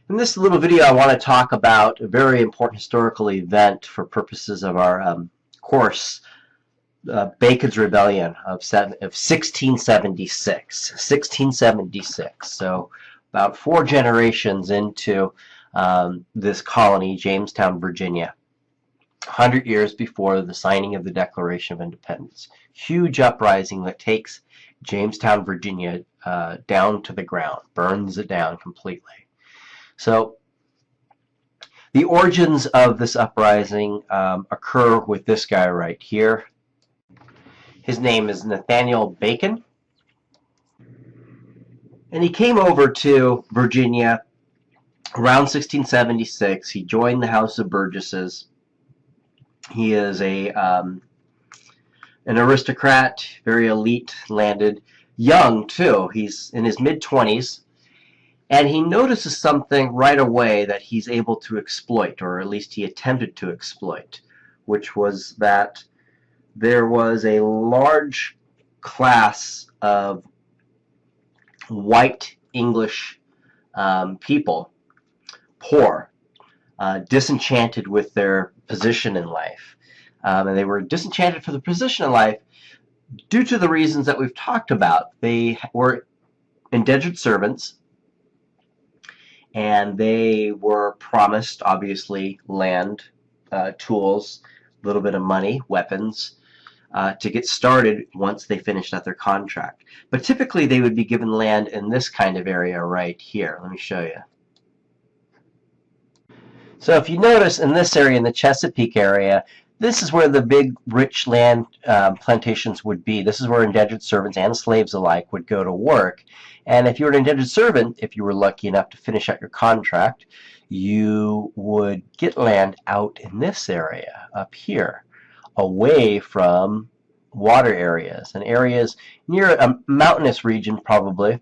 In this little video, I want to talk about a very important historical event for purposes of our course, Bacon's Rebellion of 1676. 1676. So about 4 generations into this colony, Jamestown, Virginia, 100 years before the signing of the Declaration of Independence. Huge uprising that takes Jamestown, Virginia down to the ground, burns it down completely. So the origins of this uprising occur with this guy right here. His name is Nathaniel Bacon. And he came over to Virginia around 1676. He joined the House of Burgesses. He is an aristocrat, very elite landed, young too. He's in his mid-20s. And he notices something right away that he's able to exploit, or at least he attempted to exploit, which was that there was a large class of white English people, poor, disenchanted with their position in life. And they were disenchanted for the position in life due to the reasons that we've talked about. They were indentured servants, and they were promised, obviously, land, tools, a little bit of money, weapons, to get started once they finished out their contract. But typically they would be given land in this kind of area right here. Let me show you. So if you notice in this area, in the Chesapeake area, this is where the big rich land plantations would be. This is where indentured servants and slaves alike would go to work. And if you were an indentured servant, if you were lucky enough to finish out your contract, you would get land out in this area up here, away from water areas and areas near a mountainous region probably,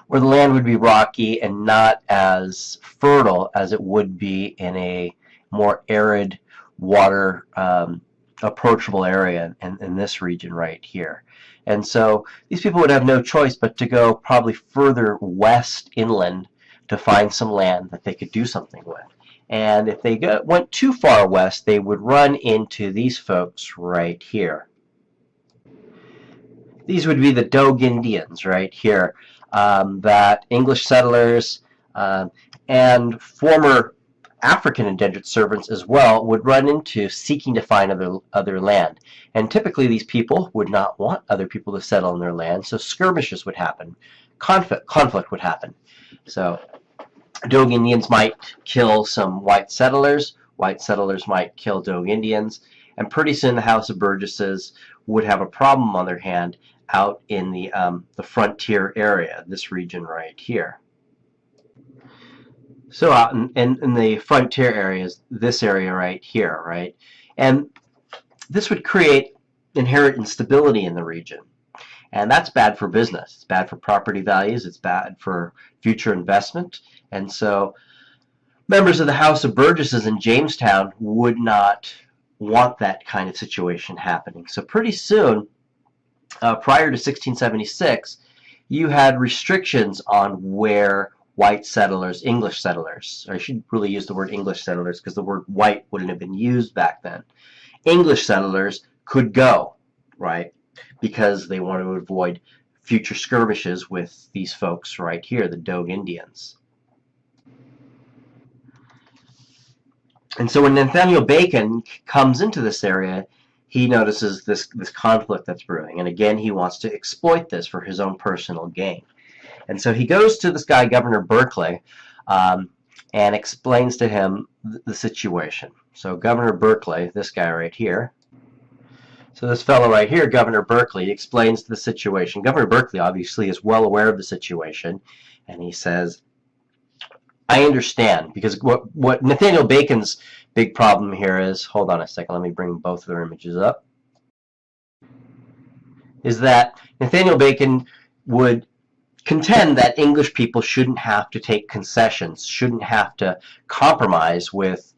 where the land would be rocky and not as fertile as it would be in a more arid, water approachable area in this region right here. And so these people would have no choice but to go probably further west inland to find some land that they could do something with. And if they went too far west, they would run into these folks right here. These would be the Dogue Indians right here, that English settlers and former African indentured servants as well would run into, seeking to find other land. And typically these people would not want other people to settle in their land, so skirmishes would happen, conflict would happen. So Dogue Indians might kill some white settlers might kill Dogue Indians, and pretty soon the House of Burgesses would have a problem on their hand out in the frontier area, this region right here. So out in the frontier areas, this area right here, right? And this would create inherent instability in the region. And that's bad for business. It's bad for property values. It's bad for future investment. And so members of the House of Burgesses in Jamestown would not want that kind of situation happening. So pretty soon, prior to 1676, you had restrictions on where white settlers, English settlers, or I should really use the word English settlers because the word white wouldn't have been used back then. English settlers could go, right, because they wanted to avoid future skirmishes with these folks right here, the Dogue Indians. And so when Nathaniel Bacon comes into this area, he notices this conflict that's brewing. And again, he wants to exploit this for his own personal gain. And so he goes to this guy, Governor Berkeley, and explains to him the situation. So Governor Berkeley, this guy right here, so this fellow right here, Governor Berkeley, explains the situation. Governor Berkeley obviously is well aware of the situation, and he says, I understand, because what Nathaniel Bacon's big problem here is, hold on a second, let me bring both of their images up, is that Nathaniel Bacon would contend that English people shouldn't have to take concessions, shouldn't have to compromise with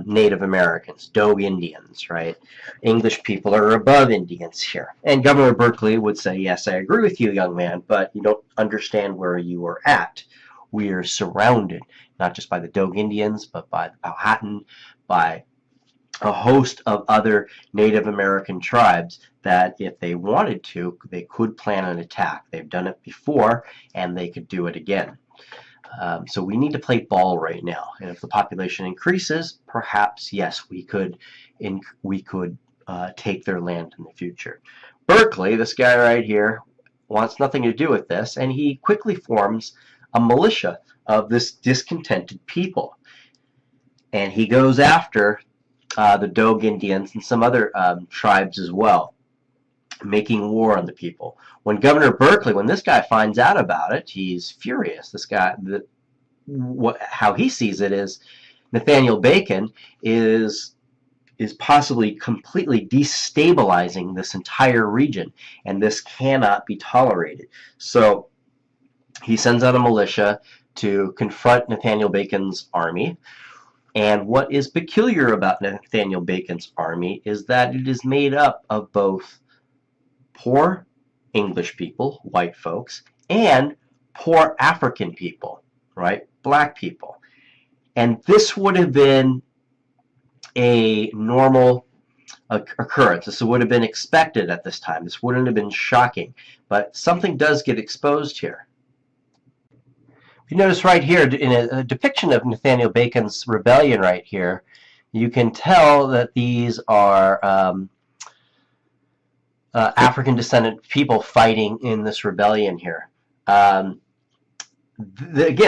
Native Americans, Dogue Indians, right? English people are above Indians here. And Governor Berkeley would say, yes, I agree with you, young man, but you don't understand where you are at. We are surrounded, not just by the Dogue Indians, but by the Powhatan, by a host of other Native American tribes that if they wanted to, they could plan an attack. They've done it before, and they could do it again. So we need to play ball right now. And if the population increases, perhaps, yes, we could take their land in the future. Berkeley, this guy right here, wants nothing to do with this, and he quickly forms a militia of this discontented people. And he goes after the Dogue Indians and some other tribes as well, making war on the people. When Governor Berkeley, when this guy finds out about it, he's furious. This guy, how he sees it is Nathaniel Bacon is possibly completely destabilizing this entire region, and this cannot be tolerated. So he sends out a militia to confront Nathaniel Bacon's army. And what is peculiar about Nathaniel Bacon's army is that it is made up of both poor English people, white folks, and poor African people, right, black people. And this would have been a normal occurrence. This would have been expected at this time. This wouldn't have been shocking. But something does get exposed here. You notice right here in a depiction of Nathaniel Bacon's rebellion right here, you can tell that these are African descendant people fighting in this rebellion here. Again,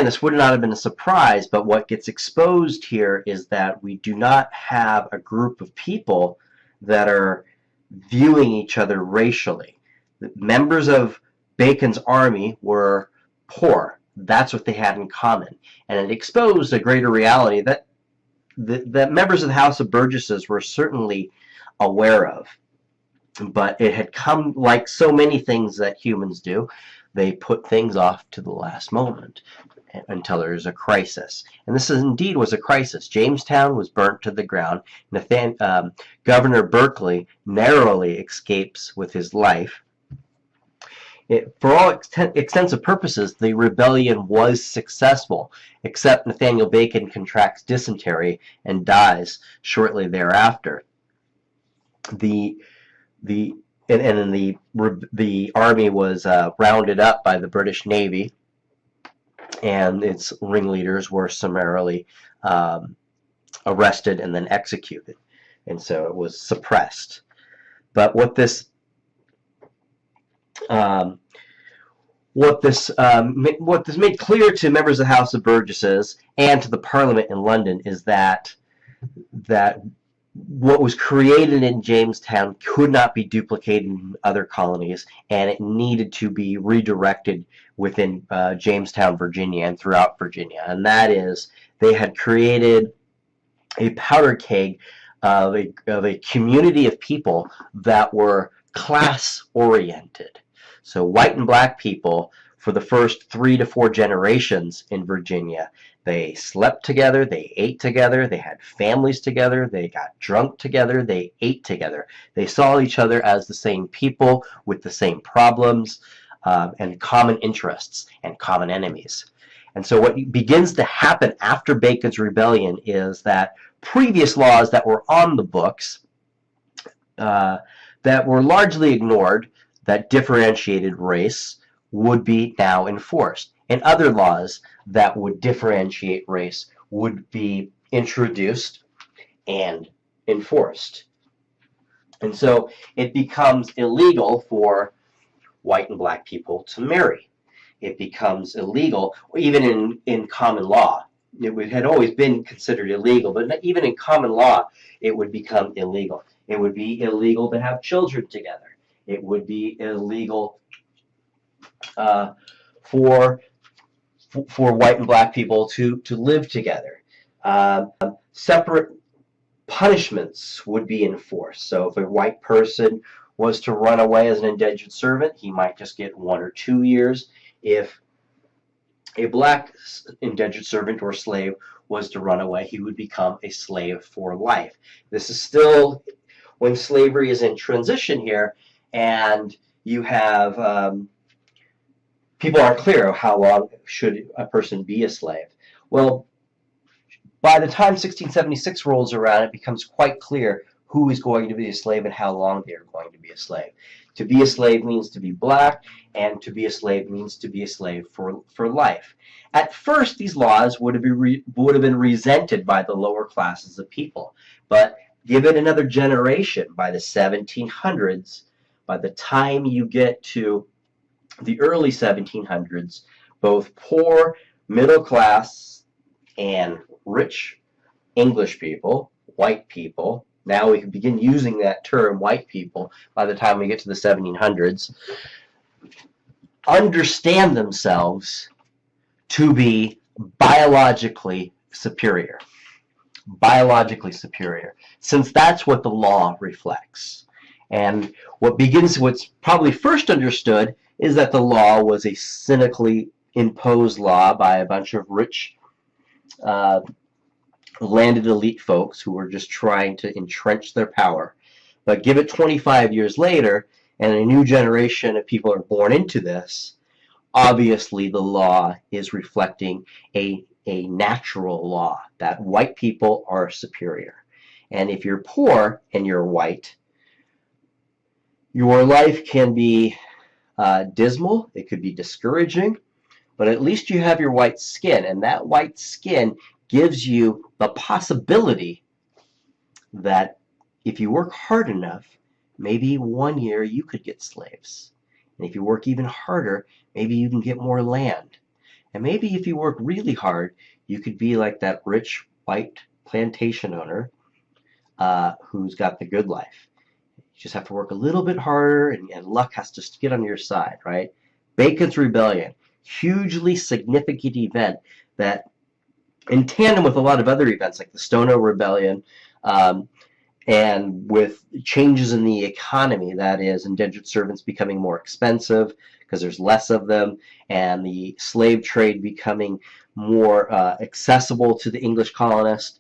this would not have been a surprise, but what gets exposed here is that we do not have a group of people that are viewing each other racially. The members of Bacon's army were poor. That's what they had in common. And it exposed a greater reality that the members of the House of Burgesses were certainly aware of. But it had come, like so many things that humans do, they put things off to the last moment until there's a crisis. And this indeed was a crisis. Jamestown was burnt to the ground. Governor Berkeley narrowly escapes with his life. For all extensive purposes, the rebellion was successful, except Nathaniel Bacon contracts dysentery and dies shortly thereafter. The army was rounded up by the British Navy, and its ringleaders were summarily arrested and then executed, and so it was suppressed. But what this made clear to members of the House of Burgesses and to the Parliament in London is that what was created in Jamestown could not be duplicated in other colonies, and it needed to be redirected within Jamestown, Virginia, and throughout Virginia. And that is, they had created a powder keg of a community of people that were class-oriented. So white and black people, for the first 3 to 4 generations in Virginia, they slept together, they ate together, they had families together, they got drunk together, they ate together. They saw each other as the same people with the same problems and common interests and common enemies. And so what begins to happen after Bacon's Rebellion is that previous laws that were on the books that were largely ignored, that differentiated race, would be now enforced. And other laws that would differentiate race would be introduced and enforced. And so it becomes illegal for white and black people to marry. It becomes illegal, even in common law. It had always been considered illegal, but even in common law, it would become illegal. It would be illegal to have children together. It would be illegal for white and black people to live together. Separate punishments would be enforced. So if a white person was to run away as an indentured servant, he might just get 1 or 2 years. If a black indentured servant or slave was to run away, he would become a slave for life. This is still when slavery is in transition here, and you have people aren't clear of how long should a person be a slave. Well, by the time 1676 rolls around, it becomes quite clear who is going to be a slave and how long they are going to be a slave. To be a slave means to be black, and to be a slave means to be a slave for life. At first, these laws would have been resented by the lower classes of people, but give it another generation, by the 1700s, by the time you get to the early 1700s, both poor, middle class, and rich English people, white people, now we can begin using that term, white people, by the time we get to the 1700s, understand themselves to be biologically superior. Biologically superior, since that's what the law reflects. And what's probably first understood is that the law was a cynically imposed law by a bunch of rich landed elite folks who were just trying to entrench their power. But give it 25 years later, and a new generation of people are born into this, obviously the law is reflecting a natural law that white people are superior. And if you're poor and you're white, your life can be dismal, it could be discouraging, but at least you have your white skin, and that white skin gives you the possibility that if you work hard enough, maybe one year you could get slaves. And if you work even harder, maybe you can get more land. And maybe if you work really hard, you could be like that rich white plantation owner who's got the good life. You just have to work a little bit harder, and luck has to get on your side, right? Bacon's Rebellion, hugely significant event that, in tandem with a lot of other events like the Stono Rebellion, and with changes in the economy, that is, indentured servants becoming more expensive because there's less of them, and the slave trade becoming more accessible to the English colonists.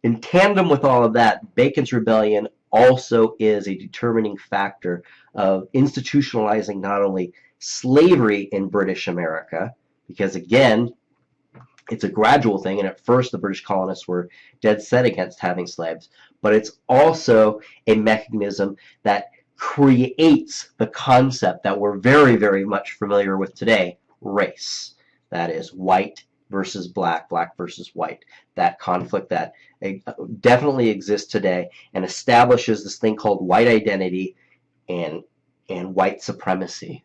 In tandem with all of that, Bacon's Rebellion also is a determining factor of institutionalizing not only slavery in British America, because again, it's a gradual thing, and at first the British colonists were dead set against having slaves, but it's also a mechanism that creates the concept that we're very, very much familiar with today, race. That is, white versus black, black versus white. That conflict that definitely exists today and establishes this thing called white identity and white supremacy.